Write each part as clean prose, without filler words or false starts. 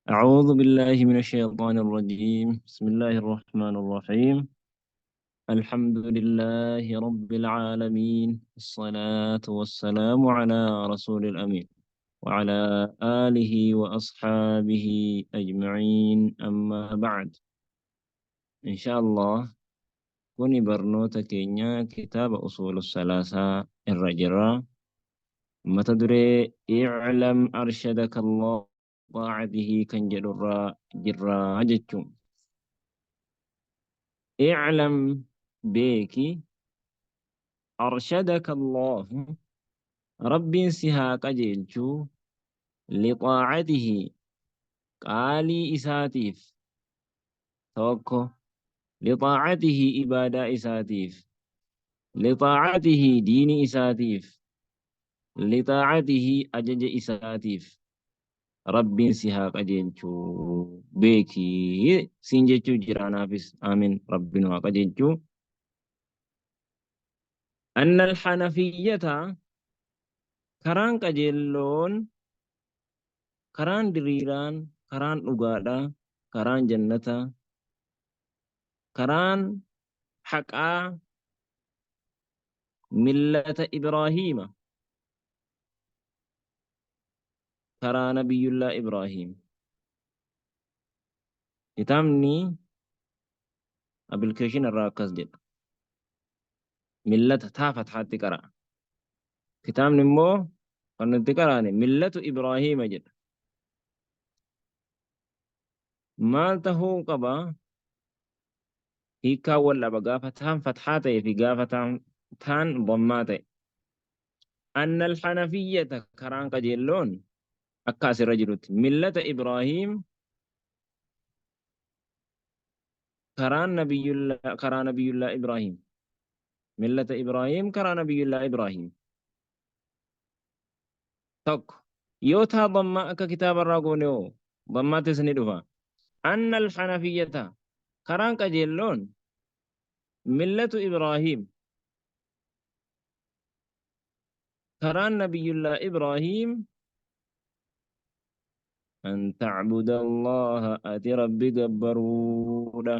أعوذ بالله من الشيطان الرجيم. بسم الله الرحمن الرحيم. الحمد لله رب العالمين، الصلاة والسلام على رسول الأمين وعلى آله وأصحابه أجمعين، أما بعد. إن شاء الله كوني برنوتا كينيا كتاب أصول الثلاثة الرجرة متدري اعلم أرشدك الله طاعته كان جرا جتشم. اعلم بيكي أرشدك الله رب سهاك جيلشو لطاعته قالي إساتيف توكو لطاعته إبادة إساتيف لطاعته دين إساتيف لطاعته أجج إساتيف رب سهاك جيلشو بيكي سنجتشو جرانا فيس آمين ربنا واق جيلشو أن الحنفية كران قجلون karaan diriiraan, karaan dhugaadhaa, karaan jannataa, karaan haqaa millata Ibraahiima, karaa Nabiyyullaa Ibraahiim. Kitaabni appilikeeshinii irraa akkas jedha. Millata taafathaatti qara'a. Kitaabni immoo kan nuti qaraane millatu Ibraahiima jedha. Maal tahuu qaba? Hiikkaa wal dhaba gaafa taan fathaa ta'ee fi gaafa taan dhammaa ta'e. Anna al-Hanafiyyata karaan qajeelloon akka asirra jirutti millata Ibraahiim karaa Nabiyyullaa Ibraahiim. Millata Ibraahiim karaa Nabiyyullaa Ibraahiim. Tokko yoo taa dhammaa akka kitaaba irraa goone hoo dhammaattis ni dhufa. Anna al-Hanafiyyata karaan qajeelloon millatu Ibraahiim karaan Nabiyyullaa Ibraahiim an ta'buda Allaha ati rabbi gabbaruudha.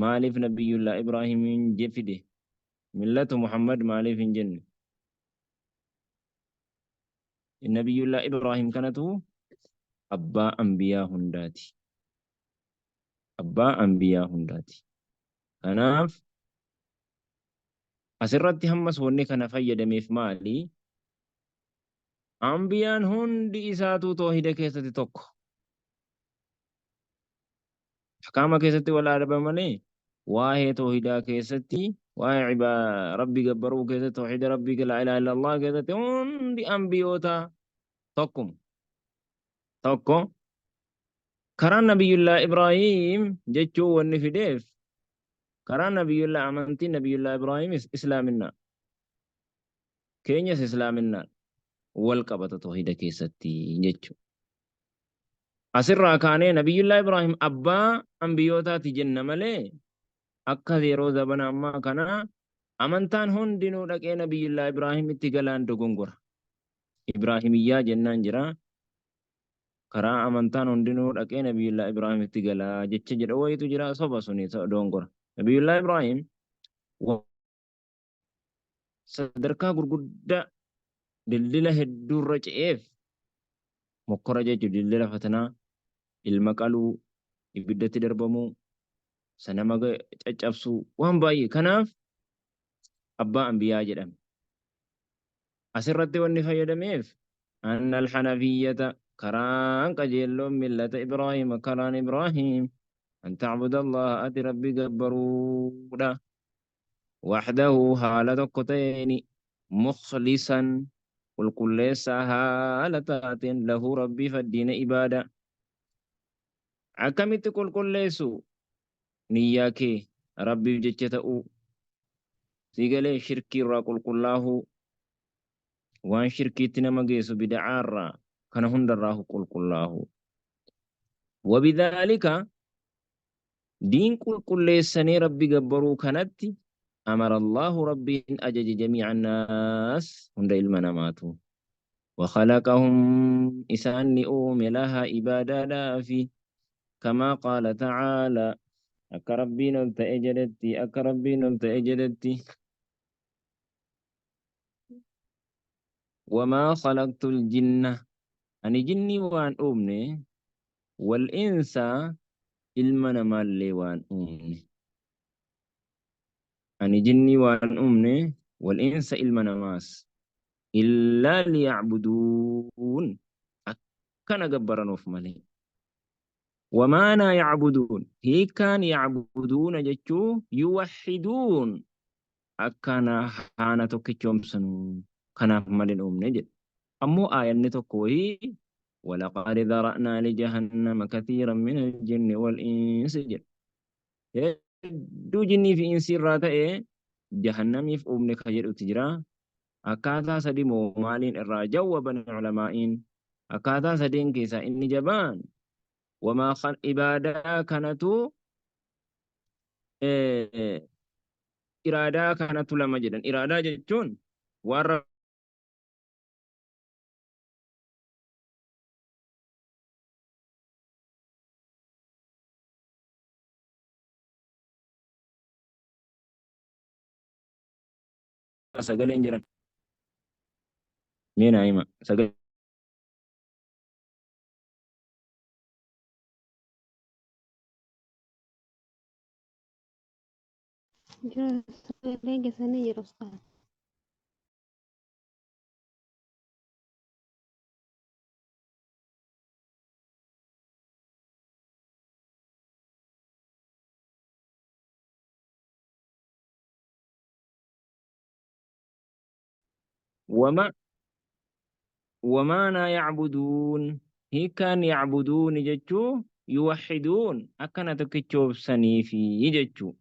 Maaliif Nabiyyullaa Ibraahiimiin jeffide? Millatu Muhammad maaliif hin jenne? Nabiyyullaa Ibraahiim kanatu abbaa anbiyaa hundaati. Abbaa anbiyaa hundaati. Kanaaf asirratti hammas wanni kana fayyadameef maali? Anbiyaan hundi isaatu toohida keessatti tokko. Hakaama keessatti wal adabamanii waa'ee toohidaa keessatti waa'ee rabbi gabbaruu keessatti toohida rabbii laa ilaaha illallah keessatti hundi anbiyoota tokkum. Tokko karaa Nabiyyullaa Ibraahiim jechuun wanni fideef karaa Nabiyyullaa amantii Nabiyyullaa Ibraahiim islaaminaa. Keenyas islaaminaa wal qabata toohida keessatti jechuudha. Asirraa kaanee Nabiyyullaa Ibraahiim abbaa anbiyootaati jenna malee akka yeroo zabana ammaa kana amantaan hundinuu dhaqee Nabiyyullaa Ibraahiim itti galaan dogongora. Ibraahimiyyaa jennaan jira. Karaa amantaan hundinuu dhaqee Nabiyyullaa Ibraahiim itti galaa jecha jedha wayitu jira, soba suni dogongora. Nabiyyullaa Ibraahiim sadarkaa gurguddaa dildila hedduurra ce'eef mokkora jechuun dildila fatanaa ilma qaluu ibiddatti darbamuu sanama caccabsuu waan baay'ee. Kanaaf abbaa anbiyaa jedhame. Asirratti wanni fayyadameef anna al-Hanafiyyata karaan qajeelloon millata Ibraahiim karaan Ibraahiim an ta'buda Allah ati rabbi gabbaruudha. Waxdahu haala tokko ta'een mukhlisan qulqulleessaa haala taateen lahu rabbii faddiina ibaada. Akkamitti qulqulleessu? Niyyaa kee rabbiif jecha ta'uu sigalee shirkii irraa qulqullaahuu waan shirkiitti nama geessu bid'aa irraa kana hundarraa qulqullaahuu. Wabidhaalika diin qulqulleessanii rabbi gabbaruu kanatti amara Allahu rabbiin ajaje jamiica annaas hunda ilma namaatu. وخلقهم إسان أوم لها إبادة في كما قال تعالى أكربين التأجدتي أكربين التأجدتي وما خلقت الجنة أني جني وان أمني والإنس إلمنا مالي وان أمني أني جني وان أمني والإنس إلمنا ماس إلا ليعبدون أكنا جبرنا في مالي وما أنا يعبدون هي كان يعبدون جتشو يوحدون أكنا حانا توكيشوم سنو كنا مالين نجد أمو آية نتوكوي ولقد ذرأنا لجهنم كثيرا من الجن والإنس جد دو جني في إنسي راتا جهنم يفؤمن خير تجرا أكاتا سدي مالين الراجو وبن علمائين أكاتا سدين كيسا إني جبان وما خل إبادة كانتو إرادة كانتو لما جدا إرادة جتون warra sagaleen jiran mee naa hima sagalee Jira sagalee geessanii jiru Ustaaz. وما وما يعبدون هي كان يعبدون جتشو يوحدون أكنا تكتشوف سني في جتشو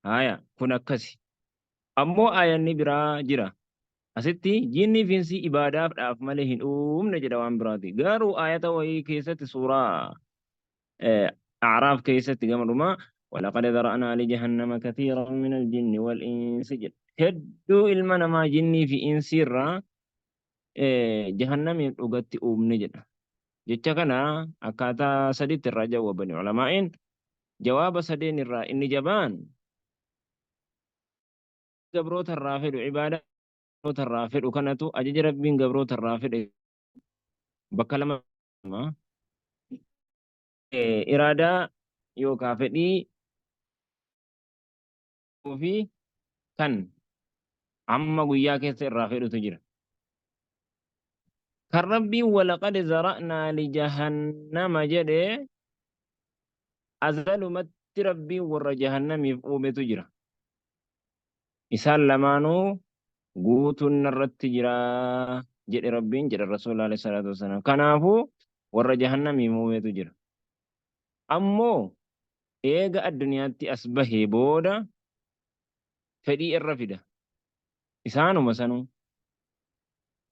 هايا كنا كسي أمو آية نبرا جرا أستي جيني فينسي إبادة فداف ملهن نجد وان براتي قاروا آية وهي كيست سورة أعراف كيست قمرما ولقد ذرأنا لجهنم كثيرا من الجن والإنس جد هدو إلمنا ما جني في إنسيرا jahannamiin dhugatti uumne jedha. Jecha kana akkaataa sadiitti irraa jawaabani ulamaa'in jawaaba sadeen irraa inni jabaan gabroota irraa fedhu ibaadaa gabroota irraa fedhu kanatu ajaja rabbiin gabroota irraa fedhe bakka lama iraadaa yookaan fedhii fi kan amma guyyaa keessa irraa fedhutu jira. Kan rabbiin walaqad zara'naa lijahannama jedhe azalumatti rabbiin warra jahannamiif uumetu jira. Isaan lamaanuu guutuun irratti jira jedhe rabbiin jedhe rasuula alayhi salaatu wasalaam. Kanaafuu warra jahannamiif uumetu jira. Ammoo eega addunyaatti as bahee booda fedhii irra fida. Isaanuma sanuu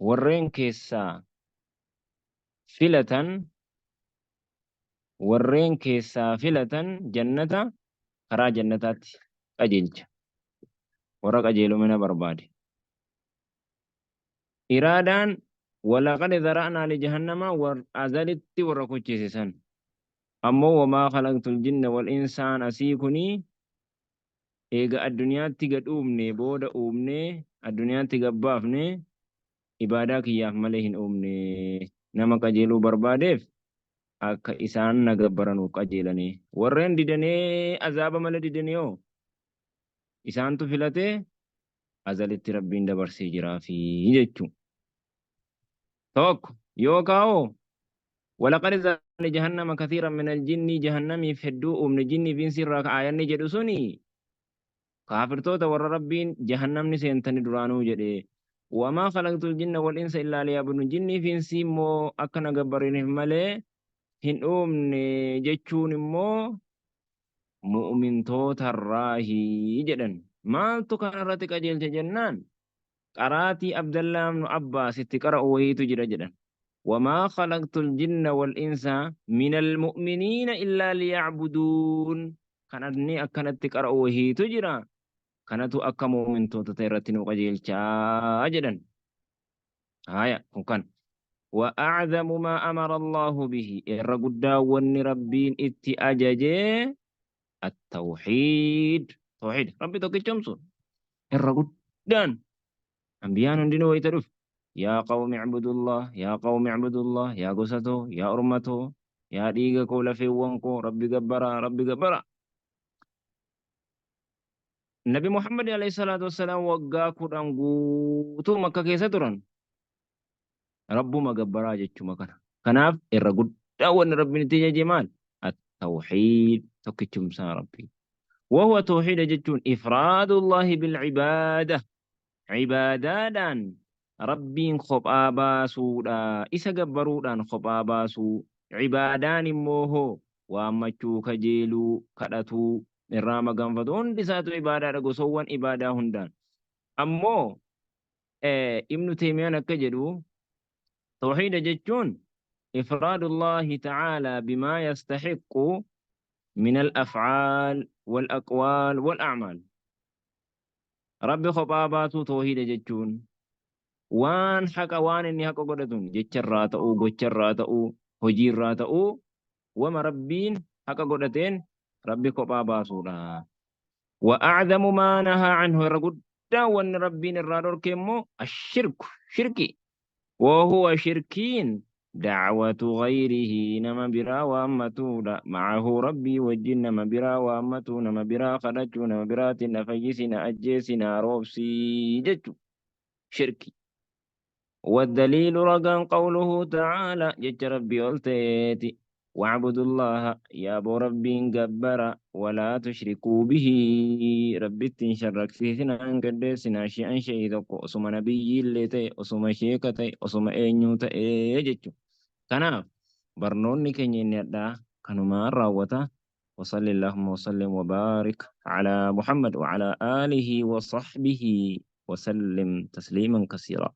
warreen keessaa filatan jannata karaa jannataatti qajeelcha. Warra qajeelumina barbaade. Iraadaan walaqad zara'naa lijahannama azalitti warra kuchisisan. Ammoo wamaa khalaqtul jinna wal insaan asii kunii eega addunyaatti gad uumne booda uumne addunyaatti gabbaafne ibaadaa kiyyaaf malee hin uumne nama qajeeluu barbaadeef akka isaan na gabbaranuuf qajeelanii warreen didanii azaaba malee didanii yoo isaantu filatee azalitti rabbiin dabarsee jiraa fi jechuun tokko yookaan ولقد زرعنا جهنم كثيرا من الجن جهنم فدو من الجن في سر آيان جدسوني كافر توتا ور ربين جهنم نسينتني درانو جدي وما خلقت الجن والإنس إلا ليعبدون الجن في سيمو أكنا جبرين ملي هن جتشون مو مؤمن توتا الراهي جدن ما تكن رتك أجل جنان قراتي عبد الله بن عباس تقرأ وهي تجرى جدن وما خلقت الجن والإنس من المؤمنين إلا ليعبدون كانتني أكنت تقرأ وهي تجرى كانت أكا مؤمن توتتيرتين وقجيل جدا هايا كان وأعظم ما أمر الله به الرقدا ون ربين اتي أججي التوحيد توحيد ربي توكي جمسون الرقدان أنبياء عندنا ويترف يا قوم اعبدوا الله يا قوم اعبدوا الله يا قسطو يا أرمتو يا ديغا كولا في وانكو ربي قبرا ربي قبرا النبي محمد عليه الصلاة والسلام وقا قرآن قوتو مكة كيسة تران ربو ما قبرا جتشو مكان كناف الرقدان ون ربي نتيجة جمال التوحيد توكي جمسا ربي وهو توحيد جتشون إفراد الله بالعبادة عبادادا ربين خبآ باسودا إسا قبرودان خبآ باسو عبادان موهو وامچو كجيلو كدتو الرامة قنفتون دساتو عبادة قصوان عبادة هندان أمو ابن تيمية كجدو توحيد جتشون إفراد الله تعالى بما يستحق من الأفعال والأقوال والأعمال ربي خبآ باسو توحيد جتشون waan haqa waan inni haqa godhatun jecharraa ta'uu gocharraa ta'uu hojiirraa ta'uu wama rabbiin haqa godhateen rabbi kophaa baasuudha. وأعظم ما نهى عنه الرقود وأن ربين الرادور كيمو الشرك شركي وهو شركين دعوة غيره نما برا وأمتودا معه ربي والجن نما برا وأمتو نما برا خرجو نما برات نفيسنا أجيسنا روبسي جتو شركي والدليل رقم قوله تعالى جج ربي قلتيتي واعبدوا الله يا ابو ربي جبر ولا تشركوا به ربي تنشرك سيثنا انقدسنا شيئا شيئا اسم نبي اللي تي اسم شيكتي اسم اينيو تي جج كناف برنوني كنين يدا كانوا راوتا وصلى اللهم وسلم وبارك على محمد وعلى آله وصحبه وسلم تسليما كثيرا